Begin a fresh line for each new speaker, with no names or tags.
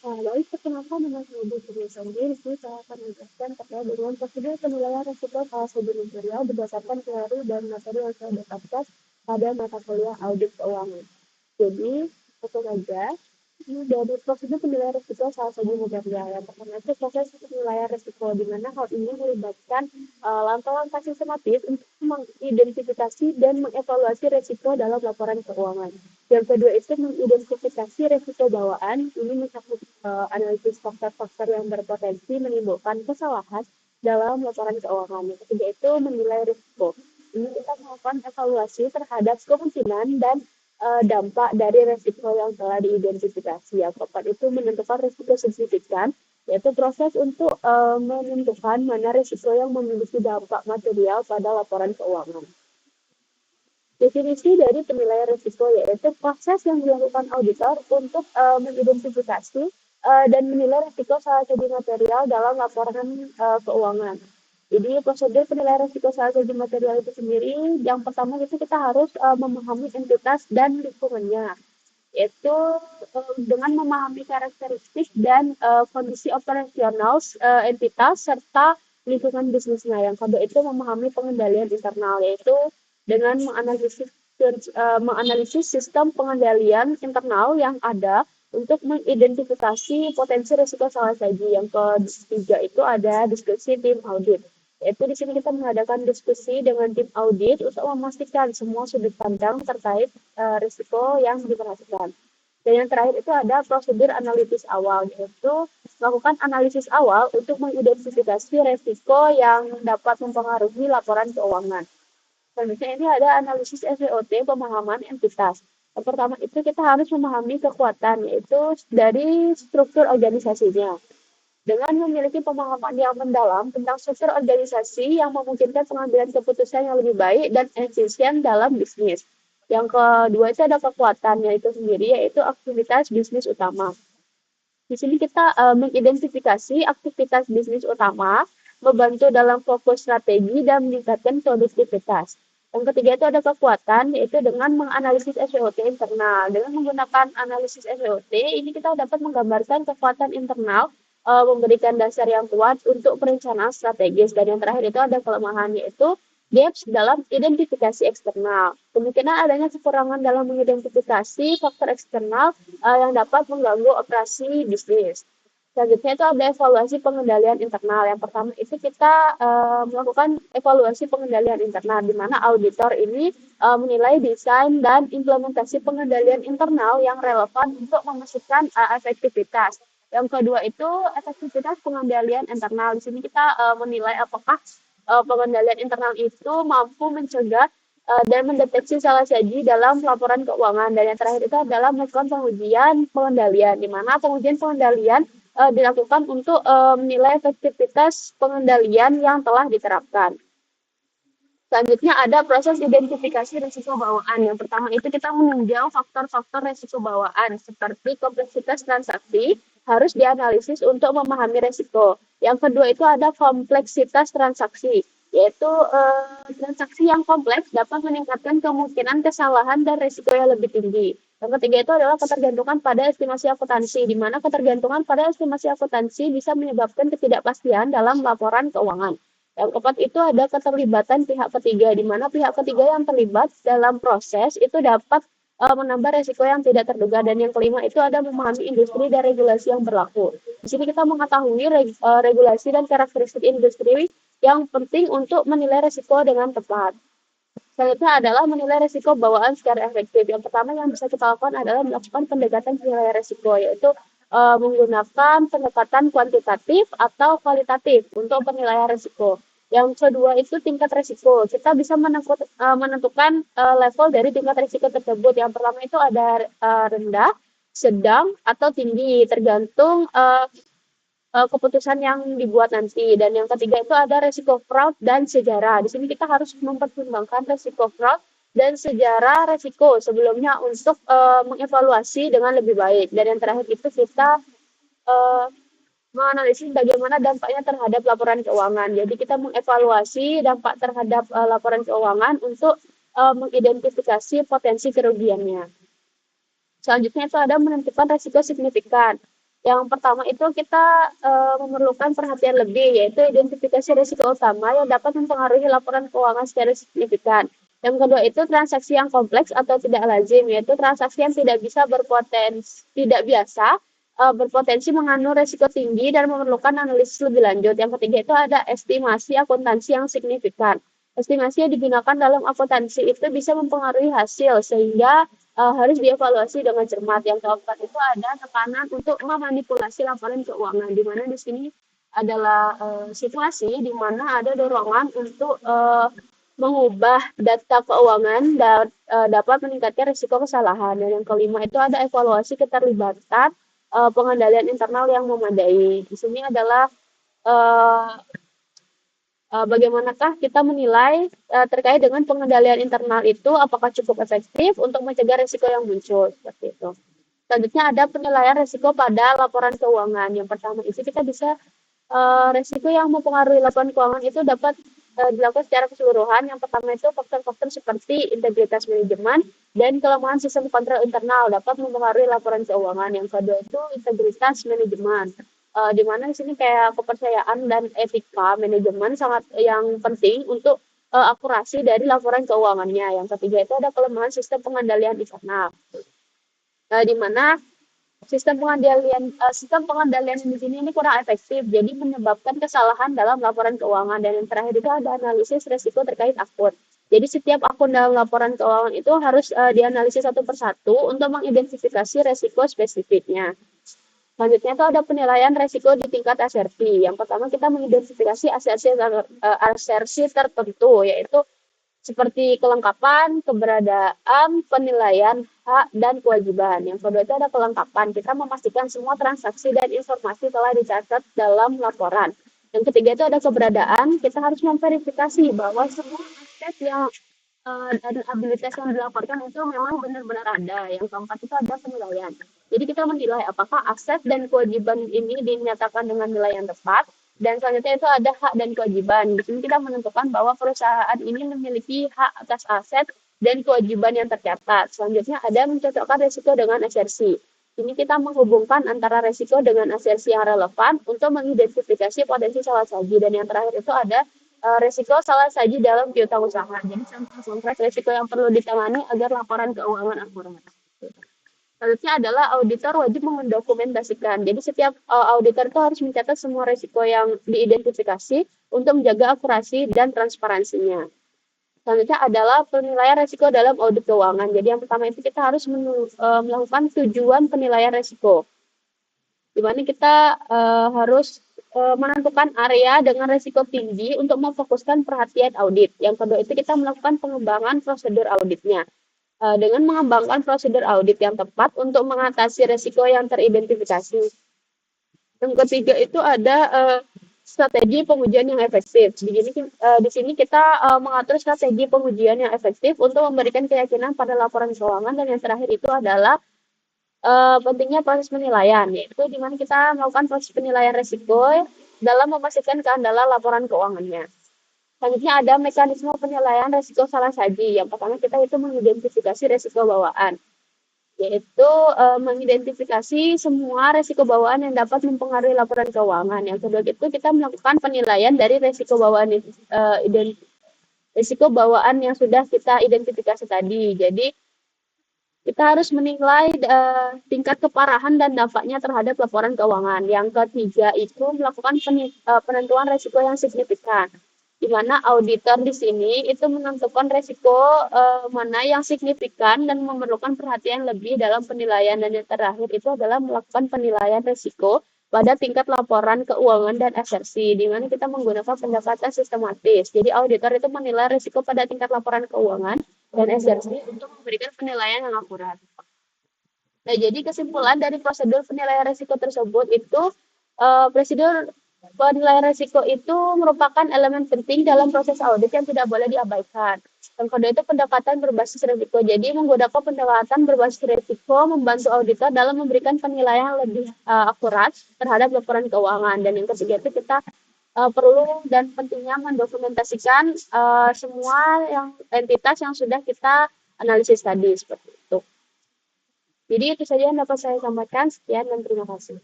Baik, perkenalkan nama saya Putri Sandi. Di sini saya akan menjelaskan terkait dengan prosedur penilaian risiko salah satu material berdasarkan teori dan materi yang saya dapatkan pada mata kuliah audit keuangan. Jadi, langsung saja. Ini dari prosedur penilaian risiko salah satu material. Yang pertama itu proses penilaian risiko, di mana hal ini melibatkan langkah-langkah sistematis untuk mengidentifikasi dan mengevaluasi risiko dalam laporan keuangan. Yang kedua itu mengidentifikasi risiko bawaan, ini mencakup analisis faktor-faktor yang berpotensi menimbulkan kesalahan dalam laporan keuangan. Yang ketiga itu menilai risiko. Ini kita melakukan evaluasi terhadap kemungkinan dan dampak dari risiko yang telah diidentifikasi. Yang keempat itu menentukan risiko signifikan, yaitu proses untuk menentukan mana risiko yang memiliki dampak material pada laporan keuangan. Definisi dari penilaian risiko yaitu proses yang dilakukan auditor untuk mengidentifikasi dan menilai risiko salah satu material dalam laporan keuangan. Jadi prosedur penilaian risiko salah satu material itu sendiri, yang pertama itu kita harus memahami entitas dan lingkungannya, yaitu dengan memahami karakteristik dan kondisi operasional entitas serta lingkungan bisnisnya. Yang kedua itu memahami pengendalian internal, yaitu dengan menganalisis sistem pengendalian internal yang ada untuk mengidentifikasi potensi risiko salah saji. Yang ketiga itu ada diskusi tim audit. Yaitu di sini kita mengadakan diskusi dengan tim audit untuk memastikan semua sudut pandang terkait risiko yang diperhatikan. Dan yang terakhir itu ada prosedur analisis awal, yaitu melakukan analisis awal untuk mengidentifikasi risiko yang dapat mempengaruhi laporan keuangan. Selanjutnya ini ada analisis SWOT, pemahaman entitas. Yang pertama itu kita harus memahami kekuatan, yaitu dari struktur organisasinya. Dengan memiliki pemahaman yang mendalam tentang struktur organisasi yang memungkinkan pengambilan keputusan yang lebih baik dan efisien dalam bisnis. Yang kedua itu ada kekuatannya itu sendiri, yaitu aktivitas bisnis utama. Di sini kita mengidentifikasi aktivitas bisnis utama, membantu dalam fokus strategi dan meningkatkan produktivitas. Yang ketiga itu ada kekuatan, yaitu dengan menganalisis SWOT internal. Dengan menggunakan analisis SWOT, ini kita dapat menggambarkan kekuatan internal, memberikan dasar yang kuat untuk perencanaan strategis. Dan yang terakhir itu ada kelemahan, yaitu gaps dalam identifikasi eksternal. Kemungkinan adanya kekurangan dalam mengidentifikasi faktor eksternal yang dapat mengganggu operasi bisnis. Selanjutnya itu ada evaluasi pengendalian internal. Yang pertama itu kita melakukan evaluasi pengendalian internal, di mana auditor ini menilai desain dan implementasi pengendalian internal yang relevan untuk memastikan efektivitas. Yang kedua itu efektivitas pengendalian internal. Di sini kita menilai apakah pengendalian internal itu mampu mencegah dan mendeteksi salah saji dalam laporan keuangan. Dan yang terakhir itu adalah melakukan pengujian pengendalian, di mana pengujian pengendalian dilakukan untuk menilai efektivitas pengendalian yang telah diterapkan. Selanjutnya ada proses identifikasi risiko bawaan. Yang pertama itu kita meninjau faktor-faktor risiko bawaan seperti kompleksitas transaksi harus dianalisis untuk memahami risiko. Yang kedua itu ada kompleksitas transaksi, yaitu transaksi yang kompleks dapat meningkatkan kemungkinan kesalahan dan risiko yang lebih tinggi. Yang ketiga itu adalah ketergantungan pada estimasi akuntansi, di mana ketergantungan pada estimasi akuntansi bisa menyebabkan ketidakpastian dalam laporan keuangan. Yang keempat itu ada keterlibatan pihak ketiga, di mana pihak ketiga yang terlibat dalam proses itu dapat menambah resiko yang tidak terduga. Dan yang kelima itu ada memahami industri dan regulasi yang berlaku. Di sini kita mengetahui regulasi dan karakteristik industri yang penting untuk menilai resiko dengan tepat. Selanjutnya adalah menilai resiko bawaan secara efektif. Yang pertama yang bisa kita lakukan adalah melakukan pendekatan penilaian resiko, yaitu menggunakan pendekatan kuantitatif atau kualitatif untuk penilaian resiko. Yang kedua itu tingkat resiko. Kita bisa menentukan level dari tingkat resiko tersebut. Yang pertama itu ada rendah, sedang, atau tinggi, tergantung keputusan yang dibuat nanti. Dan yang ketiga itu ada resiko fraud dan sejarah. Di sini kita harus mempertimbangkan resiko fraud dan sejarah resiko sebelumnya untuk mengevaluasi dengan lebih baik. Dan yang terakhir itu kita menganalisis bagaimana dampaknya terhadap laporan keuangan. Jadi kita mengevaluasi dampak terhadap laporan keuangan untuk mengidentifikasi potensi kerugiannya. Selanjutnya itu ada menentukan resiko signifikan. Yang pertama itu kita memerlukan perhatian lebih, yaitu identifikasi risiko utama yang dapat mempengaruhi laporan keuangan secara signifikan. Yang kedua itu transaksi yang kompleks atau tidak lazim, yaitu transaksi yang tidak bisa tidak biasa, berpotensi mengandung risiko tinggi dan memerlukan analisis lebih lanjut. Yang ketiga itu ada estimasi akuntansi yang signifikan. Estimasi yang digunakan dalam akuntansi itu bisa mempengaruhi hasil, sehingga harus dievaluasi dengan cermat. Yang keempat itu ada tekanan untuk memanipulasi laporan keuangan, di mana di sini adalah situasi di mana ada dorongan untuk mengubah data keuangan dan dapat meningkatkan risiko kesalahan. Dan yang kelima itu ada evaluasi keterlibatan pengendalian internal yang memadai. Di sini adalah uh, bagaimanakah kita menilai terkait dengan pengendalian internal itu apakah cukup efektif untuk mencegah risiko yang muncul seperti itu. Selanjutnya ada penilaian risiko pada laporan keuangan. Yang pertama itu kita bisa risiko yang mempengaruhi laporan keuangan itu dapat dilakukan secara keseluruhan. Yang pertama itu faktor-faktor seperti integritas manajemen dan kelemahan sistem kontrol internal dapat mempengaruhi laporan keuangan. Yang kedua itu integritas manajemen. Di mana di sini kayak kepercayaan dan etika manajemen sangat yang penting untuk akurasi dari laporan keuangannya. Yang ketiga itu ada kelemahan sistem pengendalian internal. Di mana sistem pengendalian di sini ini kurang efektif, jadi menyebabkan kesalahan dalam laporan keuangan. Dan yang terakhir itu ada analisis risiko terkait akun. Jadi setiap akun dalam laporan keuangan itu harus dianalisis satu persatu untuk mengidentifikasi risiko spesifiknya. Selanjutnya itu ada penilaian risiko di tingkat asersi. Yang pertama kita mengidentifikasi asersi tertentu, yaitu seperti kelengkapan, keberadaan, penilaian, hak, dan kewajiban. Yang kedua itu ada kelengkapan. Kita memastikan semua transaksi dan informasi telah dicatat dalam laporan. Yang ketiga itu ada keberadaan. Kita harus memverifikasi bahwa semua aset yang dan abilitas yang dilaporkan itu memang benar-benar ada. Yang keempat itu ada penilaian. Jadi kita menilai apakah aset dan kewajiban ini dinyatakan dengan nilai yang tepat. Dan selanjutnya itu ada hak dan kewajiban. Di sini kita menentukan bahwa perusahaan ini memiliki hak atas aset dan kewajiban yang tercatat. Selanjutnya ada mencocokkan risiko dengan asersi. Ini kita menghubungkan antara risiko dengan asersi yang relevan untuk mengidentifikasi potensi salah saji. Dan yang terakhir itu ada risiko salah saji dalam piutang usaha. Jadi contoh konkret risiko yang perlu ditangani agar laporan keuangan akurat. Selanjutnya adalah auditor wajib mendokumentasikan. Jadi setiap auditor itu harus mencatat semua risiko yang diidentifikasi untuk menjaga akurasi dan transparansinya. Selanjutnya adalah penilaian risiko dalam audit keuangan. Jadi yang pertama itu kita harus melakukan tujuan penilaian risiko. Di mana kita harus menentukan area dengan risiko tinggi untuk memfokuskan perhatian audit. Yang kedua itu kita melakukan pengembangan prosedur auditnya. Dengan mengembangkan prosedur audit yang tepat untuk mengatasi risiko yang teridentifikasi. Yang ketiga itu ada strategi pengujian yang efektif. Di sini kita mengatur strategi pengujian yang efektif untuk memberikan keyakinan pada laporan keuangan. Dan yang terakhir itu adalah pentingnya proses penilaian, yaitu di mana kita melakukan proses penilaian risiko dalam memastikan keandalan laporan keuangannya. Selanjutnya ada mekanisme penilaian risiko salah saji. Yang pertama kita itu mengidentifikasi risiko bawaan, yaitu mengidentifikasi semua risiko bawaan yang dapat mempengaruhi laporan keuangan. Yang kedua itu kita melakukan penilaian dari risiko bawaan yang sudah kita identifikasi tadi. Jadi kita harus menilai tingkat keparahan dan dampaknya terhadap laporan keuangan. Yang ketiga itu melakukan penentuan risiko yang signifikan, di mana auditor di sini itu menentukan risiko mana yang signifikan dan memerlukan perhatian lebih dalam penilaian. Dan yang terakhir itu adalah melakukan penilaian risiko pada tingkat laporan keuangan dan asersi, di mana kita menggunakan pendekatan sistematis. Jadi auditor itu menilai risiko pada tingkat laporan keuangan dan asersi untuk memberikan penilaian yang akurat. Nah, jadi kesimpulan dari prosedur penilaian risiko tersebut itu prosedur penilaian risiko itu merupakan elemen penting dalam proses audit yang tidak boleh diabaikan. Yang kedua itu pendekatan berbasis risiko. Jadi menggunakan pendekatan berbasis risiko membantu auditor dalam memberikan penilaian lebih akurat terhadap laporan keuangan. Dan yang ketiga itu kita perlu dan pentingnya mendokumentasikan semua entitas yang sudah kita analisis tadi seperti itu. Jadi itu saja yang dapat saya sampaikan. Sekian dan terima kasih.